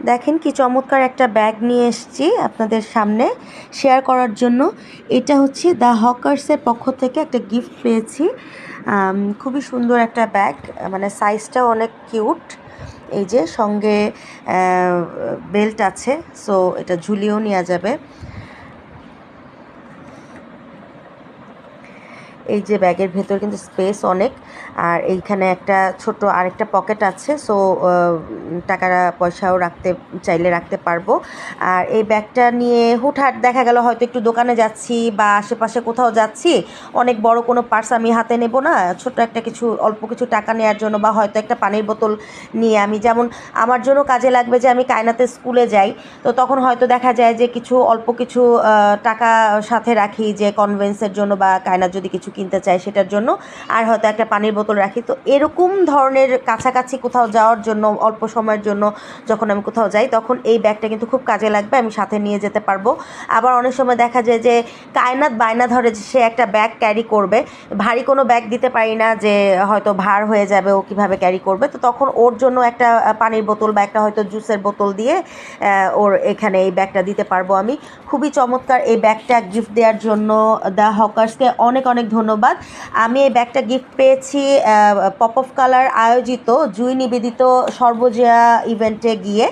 দেখেন কি চমৎকার একটা ব্যাগ নিয়ে এসেছি আপনাদের সামনে শেয়ার করার জন্য। এটা হচ্ছে দ্য হকার্সের পক্ষ থেকে একটা গিফট পেয়েছি। খুবই সুন্দর একটা ব্যাগ, মানে সাইজটাও অনেক কিউট। এই যে সঙ্গে বেল্ট আছে, সো এটা ঝুলিয়েও নেওয়া যাবে। এই যে ব্যাগের ভেতর কিন্তু স্পেস অনেক, আর এইখানে একটা ছোট আরেকটা পকেট আছে, সো টাকা পয়সাও চাইলে রাখতে পারবো। আর এই ব্যাগটা নিয়ে হুটহাট দেখা গেল হয়তো একটু দোকানে যাচ্ছি বা আশেপাশে কোথাও যাচ্ছি, অনেক বড় কোনো পার্স আমি হাতে নেব না, ছোট একটা কিছু অল্প কিছু টাকা নেওয়ার জন্য বা হয়তো একটা পানির বোতল নিয়ে, আমি যেমন আমার জন্য কাজে লাগবে যে আমি কায়নাতে স্কুলে যাই, তো তখন হয়তো দেখা যায় যে কিছু অল্প কিছু টাকা সাথে রাখি যে কনভেন্সের জন্য বা কায়নার যদি কিছু কিনতে চাই সেটার জন্য, আর হয়তো একটা পানির বোতল রাখি। তো এরকম ধরনের কাছাকাছি কোথাও যাওয়ার জন্য অল্প সময়ের জন্য যখন আমি কোথাও যাই, তখন এই ব্যাগটা কিন্তু খুব কাজে লাগবে, আমি সাথে নিয়ে যেতে পারবো। আবার অনেক সময় দেখা যায় যে কায়নাত বায়না ধরে যে সে একটা ব্যাগ ক্যারি করবে, ভারী কোনো ব্যাগ দিতে পারি না, যে হয়তো ভার হয়ে যাবে, ও কীভাবে ক্যারি করবে, তো তখন ওর জন্য একটা পানির বোতল বা একটা হয়তো জুসের বোতল দিয়ে ওর এখানে এই ব্যাগটা দিতে পারবো আমি। খুবই চমৎকার এই ব্যাগটা গিফট দেওয়ার জন্য দ্য হকার্সকে অনেক অনেক ধন্যবাদ। আমি এই ব্যাগটা গিফট পেয়েছি পপ অফ কালার আয়োজিত জুই নিবেদিত সর্বজয়া ইভেন্টে গিয়ে।